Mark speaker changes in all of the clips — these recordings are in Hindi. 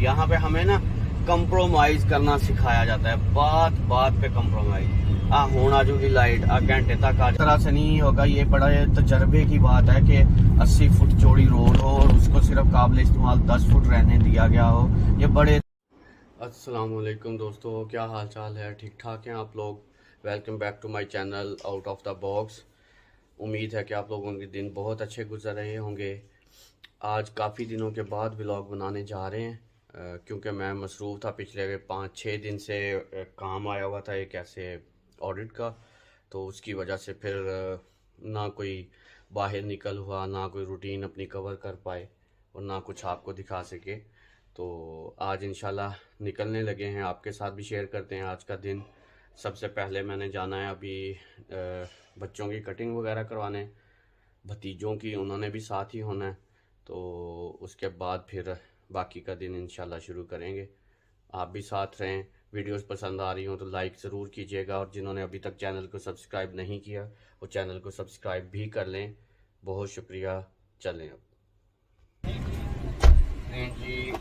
Speaker 1: यहाँ पे हमें ना कंप्रोमाइज करना सिखाया जाता है, बात बात पे कंप्रोमाइज। हुण आ जाऊगी लाइट, घंटे तक आ तरह से नहीं होगा। ये बड़ा तजर्बे की बात है कि 80 फुट चौड़ी रोड हो और उसको सिर्फ काबिल इस्तेमाल 10 फुट रहने दिया गया हो। ये बड़े अस्सलाम वालेकुम दोस्तों, क्या हाल चाल है? ठीक ठाक हैं आप लोग? Welcome back to my channel out of the box. उम्मीद है कि आप लोगों के दिन बहुत अच्छे गुजर रहे होंगे। आज काफ़ी दिनों के बाद व्लॉग बनाने जा रहे हैं क्योंकि मैं मसरूफ़ था। पिछले 5-6 दिन से काम आया हुआ था एक ऐसे ऑडिट का, तो उसकी वजह से फिर ना कोई बाहर निकल हुआ, ना कोई रूटीन अपनी कवर कर पाए और ना कुछ आपको दिखा सके। तो आज इंशाल्लाह निकलने लगे हैं, आपके साथ भी शेयर करते हैं आज का दिन। सबसे पहले मैंने जाना है अभी बच्चों की कटिंग वगैरह करवाने, भतीजों की, उन्होंने भी साथ ही होना है। तो उसके बाद फिर बाकी का दिन इंशाल्लाह शुरू करेंगे। आप भी साथ रहें। वीडियोस पसंद आ रही हो तो लाइक ज़रूर कीजिएगा और जिन्होंने अभी तक चैनल को सब्सक्राइब नहीं किया वो चैनल को सब्सक्राइब भी कर लें। बहुत शुक्रिया। चलें अब जी,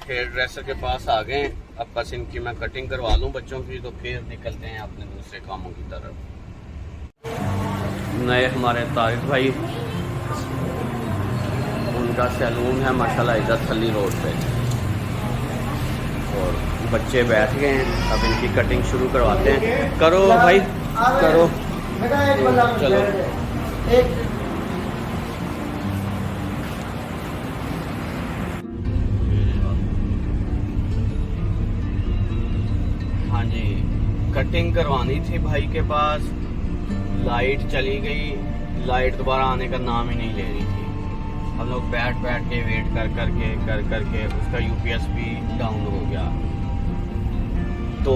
Speaker 1: हेयर ड्रेसर के पास आ गए। अब बस इनकी मैं कटिंग करवा लूँ बच्चों की, तो फिर निकलते हैं अपने दूसरे कामों की तरफ। नए हमारे तारिक भाई, उनका सैलून है माशाल्लाह इज्जत अली रोड पे, और बच्चे बैठ गए हैं। अब इनकी कटिंग शुरू करवाते हैं। करो भाई करो, चलो। हाँ जी, कटिंग करवानी थी भाई के पास, लाइट चली गई। लाइट दोबारा आने का नाम ही नहीं ले रही थी। हम लोग बैठ के वेट कर करके उसका यूपीएस भी डाउन हो गया। तो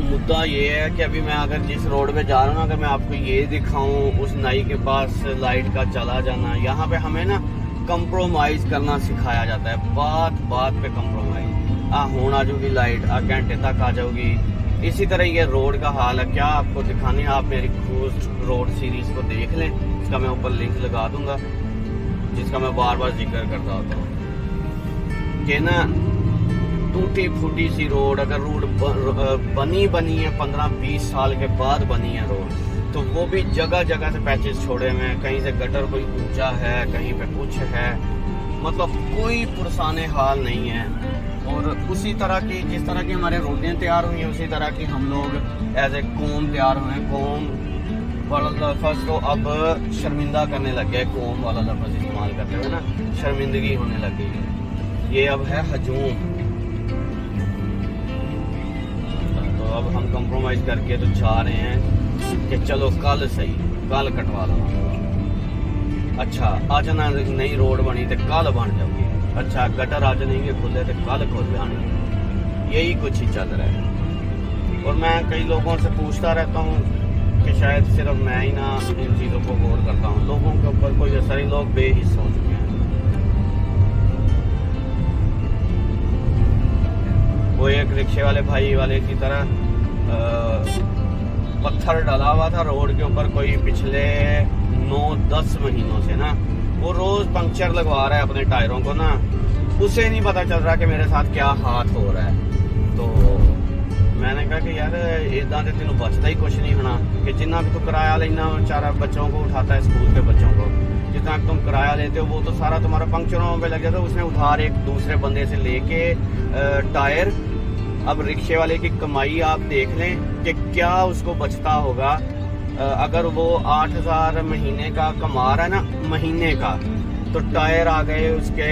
Speaker 1: मुद्दा ये है कि अभी मैं अगर जिस रोड पे जा रहा हूँ, अगर मैं आपको ये दिखाऊं, उस नाई के पास लाइट का चला जाना, यहाँ पे हमें ना कंप्रोमाइज करना सिखाया जाता है, बात बात पे कंप्रोमाइज। होण आ जाऊगी लाइट, घंटे तक आ जाऊगी। इसी तरह ये रोड का हाल है। क्या आपको दिखाने, आप मेरी क्रूज रोड सीरीज को देख लें, इसका मैं ऊपर लिंक लगा दूंगा, जिसका मैं बार बार जिक्र करता होता हूँ कि ना टूटी फूटी सी रोड, अगर रोड बनी है 15-20 साल के बाद बनी है रोड, तो वो भी जगह जगह से पैचेस छोड़े हुए हैं। कहीं से गटर कोई ऊंचा है, कहीं पे कुछ है, मतलब कोई पुरसाने हाल नहीं है। और उसी तरह की, जिस तरह की हमारे रोडें तैयार हुई हैं, उसी तरह की हम लोग एज ए कौम तैयार हुए हैं। कौम वाला लफ्ज़ तो अब शर्मिंदा करने लग गया है। कौम वाला लफ्ज़ इस्तेमाल करते हुए ना शर्मिंदगी होने लग गई है। ये अब है हजूम। तो अब हम कंप्रोमाइज़ करके तो चाह रहे हैं कि चलो कल सही, कल कटवा लो। अच्छा आज ना नई रोड बनी तो कल बन जाऊगी। अच्छा गटर आज नहीं खुले तो कल खुल जाने। यही कुछ ही चल रहा है। और मैं कई लोगों से पूछता रहता हूँ कि शायद सिर्फ मैं ही ना इन चीज़ों को गौर करता हूँ, लोगों के ऊपर कोई असर, लोग बेहिस हो चुके हैं। वो एक रिक्शे वाले भाई वाले की तरह पत्थर डाला हुआ था रोड के ऊपर, कोई पिछले 9-10 महीनों से ना वो रोज पंक्चर लगवा रहा है अपने टायरों को ना। उसे नहीं पता चल रहा कि मेरे साथ क्या हाथ हो रहा है। तो मैंने कहा कि यार इदा के तेन बचता ही कुछ नहीं होना, कि जितना भी तू किराया लेना बेचारा बच्चों को उठाता है, स्कूल के बच्चों को, जितना तुम किराया लेते हो वो तो सारा तुम्हारा पंक्चरों पे लग जाता है। उसने उधार एक दूसरे बंदे से लेके टायर। अब रिक्शे वाले की कमाई आप देख लें कि क्या उसको बचता होगा। अगर वो 8,000 महीने का कमा रहा है ना, महीने का, तो टायर आ गए उसके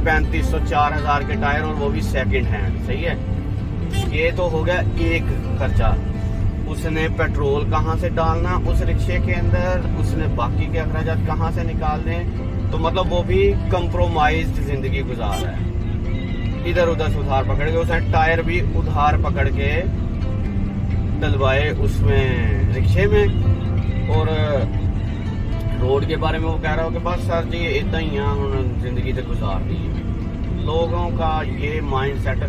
Speaker 1: 3,500-4,000 के टायर, और वो भी सेकंड हैंड। सही है, ये तो हो गया एक खर्चा। उसने पेट्रोल कहाँ से डालना उस रिक्शे के अंदर, उसने बाकी के अखराजात कहाँ से निकालने। तो मतलब वो भी कंप्रोमाइज्ड जिंदगी गुजार रहा है। इधर उधर से उधार पकड़ के, उसने टायर भी उधार पकड़ के डलवाए उसमें रिक्शे में। और रोड के बारे में वो कह रहा हो कि बस सर जी इतना ही है, जिंदगी तो गुजार दी है। लोगों का ये माइंड सेट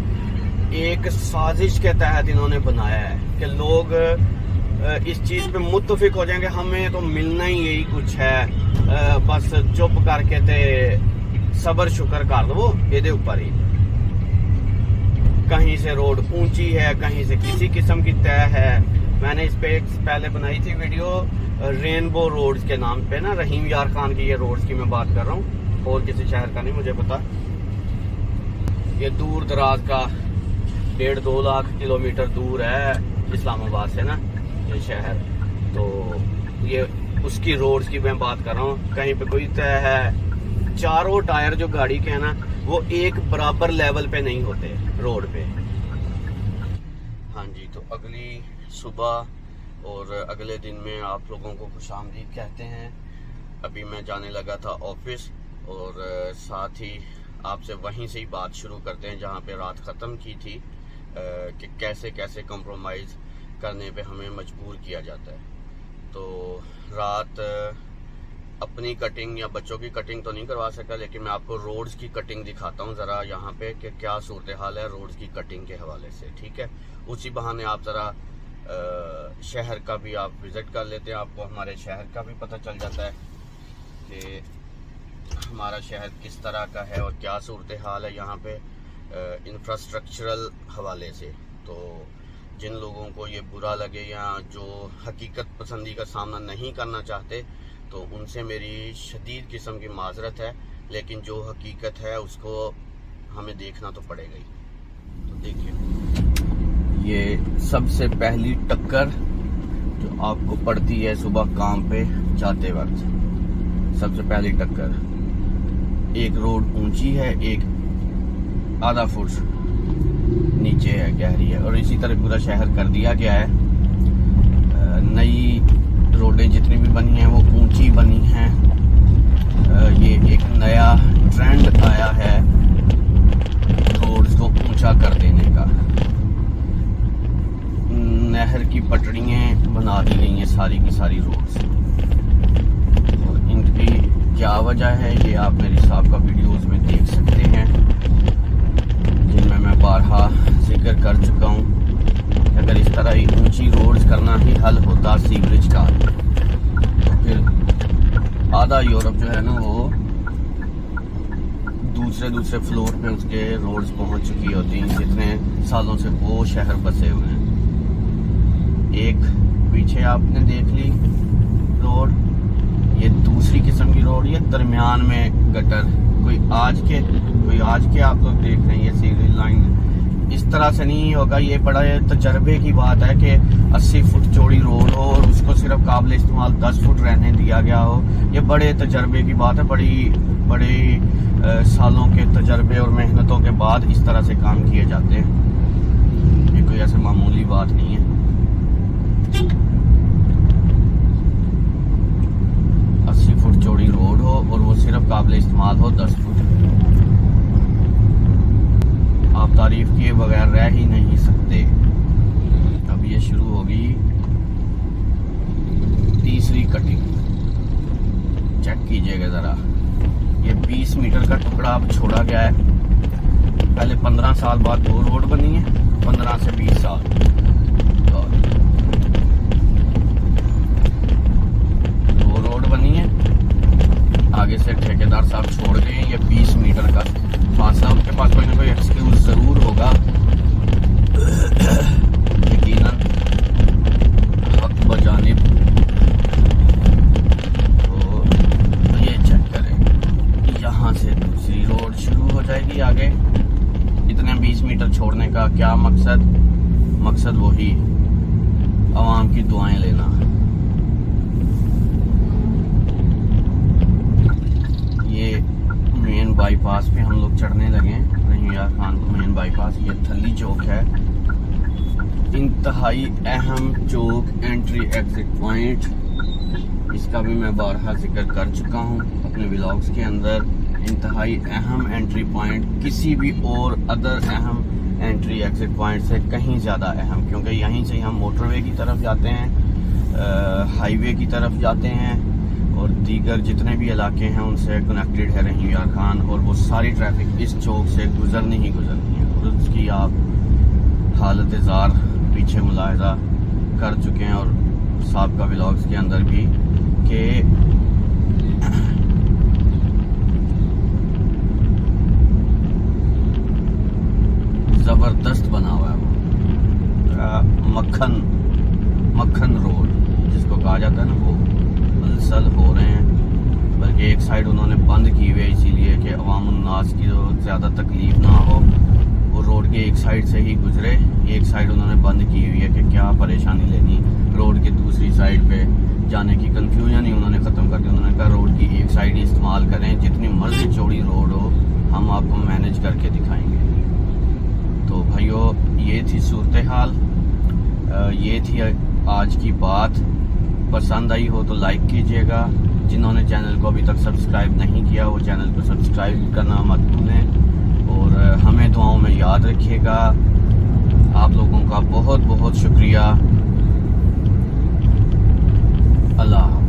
Speaker 1: एक साजिश के तहत इन्होंने बनाया है कि लोग इस चीज़ पे मुत्तफिक हो जाएंगे, हमें तो मिलना ही यही कुछ है, बस चुप करके ते सबर शुक्र कर दो ये ऊपर ही। कहीं से रोड ऊंची है, कहीं से किसी किस्म की तय है। मैंने इस पे पहले बनाई थी वीडियो रेनबो रोड्स के नाम पे ना, रहीम यार खान की ये रोड्स की मैं बात कर रहा हूँ, और किसी शहर का नहीं मुझे पता। ये दूर दराज का 1.5-2 लाख किलोमीटर दूर है इस्लामाबाद से ना ये शहर। तो ये उसकी रोड्स की मैं बात कर रहा हूँ। कहीं पे कोई तय है, चारों टायर जो गाड़ी के हैं ना वो एक बराबर लेवल पे नहीं होते रोड पे। हाँ जी, तो अगली सुबह और अगले दिन में आप लोगों को खुशामदीद कहते हैं। अभी मैं जाने लगा था ऑफिस, और साथ ही आपसे वहीं से ही बात शुरू करते हैं जहाँ पे रात ख़त्म की थी कि कैसे कैसे कंप्रोमाइज़ करने पे हमें मजबूर किया जाता है। तो रात अपनी कटिंग या बच्चों की कटिंग तो नहीं करवा सका, लेकिन मैं आपको रोड्स की कटिंग दिखाता हूँ ज़रा यहाँ पे कि क्या सूरत हाल है रोड्स की कटिंग के हवाले से, ठीक है। उसी बहाने आप ज़रा शहर का भी आप विज़िट कर लेते हैं, आपको हमारे शहर का भी पता चल जाता है कि हमारा शहर किस तरह का है और क्या सूरत हाल है यहाँ पे इंफ्रास्ट्रक्चरल हवाले से। तो जिन लोगों को ये बुरा लगे या जो हकीकत पसंदी का सामना नहीं करना चाहते, तो उनसे मेरी शदीद किस्म की माजरत है, लेकिन जो हकीकत है उसको हमें देखना तो पड़ेगा ही। तो देखिए, ये सबसे पहली टक्कर जो आपको पड़ती है सुबह काम पे जाते वक्त, सबसे पहली टक्कर। एक रोड ऊंची है, एक आधा फुट नीचे है, गहरी है, और इसी तरह पूरा शहर कर दिया गया है। नई रोडें जितनी भी बनी हैं वो ऊंची बनी हैं। ये एक नया ट्रेंड आया है रोड्स को ऊंचा कर देने का। नहर की पटड़ियाँ बना दी गई हैं सारी की सारी रोड्स, और इनकी क्या वजह है ये आप मेरी साहब का वीडियोस में देख सकते हैं, जिनमें मैं बारहा जिक्र कर चुका हूँ। अगर इस तरह ही ऊंची रोड्स करना ही हल होता सीवरेज का, तो फिर आधा यूरोप जो है ना वो दूसरे फ्लोर पे उसके रोड्स पहुंच चुकी होती हैं, जितने सालों से वो शहर बसे हुए हैं। एक पीछे आपने देख ली रोड, ये दूसरी किस्म की रोड, ये दरमियान में गटर। कोई आज के आप लोग देख रहे हैं ये सीवरेज लाइन इस तरह से नहीं होगा। ये बड़ा तजर्बे की बात है कि 80 फुट चौड़ी रोड हो और उसको सिर्फ काबिल इस्तेमाल 10 फुट रहने दिया गया हो। ये बड़े तजर्बे की बात है, बड़ी सालों के तजर्बे और मेहनतों के बाद इस तरह से काम किए जाते हैं। ये कोई ऐसे मामूली बात नहीं है। चौड़ी रोड हो और वो सिर्फ काबिल इस्तेमाल हो 10 फुट। आप तारीफ किए बगैर रह ही नहीं सकते। अब ये शुरू होगी तीसरी कटिंग, चेक कीजिएगा जरा। ये 20 मीटर का टुकड़ा अब छोड़ा गया है। पहले 15 साल बाद दो रोड बनी है, 15 से 20 साल। दो रोड बनी है, आगे से ठेकेदार साहब छोड़ गए हैं। ये 20 मीटर का फासला, उनके पास कोई ना कोई एक्सक्यूज जरूर होगा यकीनन वक्त बजानिब। तो ये चेक करें, यहाँ से दूसरी रोड शुरू हो जाएगी आगे। इतने 20 मीटर छोड़ने का क्या मकसद वही आवाम की दुआएं लेना। ये मेन बाईपास पे हम लोग चढ़ने लगे, रहीम यार खान मेन बाईपास। ये थली चौक है, इंतहाई अहम चौक, एंट्री एग्जिट पॉइंट। इसका भी मैं बारहा जिक्र कर चुका हूँ अपने व्लॉग्स के अंदर। इंतहाई अहम एंट्री पॉइंट, किसी भी और अदर अहम एंट्री एग्जिट पॉइंट से कहीं ज़्यादा अहम, क्योंकि यहीं से हम मोटरवे की तरफ जाते हैं, हाईवे की तरफ जाते हैं, और दीगर जितने भी इलाके हैं उनसे कनेक्टेड है रहीम यार खान। और वो सारी ट्रैफिक इस चौक से गुजरनी ही गुजरनी है। और उसकी आप हालत ज़ार पीछे मुलाहिजा कर चुके हैं, और साबिक़ा व्लॉग्स के अंदर भी, कि हो रहे हैं, बल्कि एक साइड उन्होंने बंद की हुई है इसीलिए कि अवाम उन्नास की जो ज़्यादा तकलीफ ना हो, वो रोड के एक साइड से ही गुजरे। एक साइड उन्होंने बंद की हुई है कि क्या परेशानी लेनी, रोड के दूसरी साइड पे जाने की कंफ्यूजन ही उन्होंने ख़त्म कर दी। उन्होंने कहा रोड की एक साइड ही इस्तेमाल करें, जितनी मर्जी चौड़ी रोड हो हम आपको मैनेज करके दिखाएंगे। तो भाइयों ये थी सूरत हाल, ये थी आज की बात। पसंद आई हो तो लाइक कीजिएगा, जिन्होंने चैनल को अभी तक सब्सक्राइब नहीं किया वो चैनल को सब्सक्राइब करना मत भूलें, और हमें दुआओं में याद रखिएगा। आप लोगों का बहुत बहुत शुक्रिया। अल्लाह।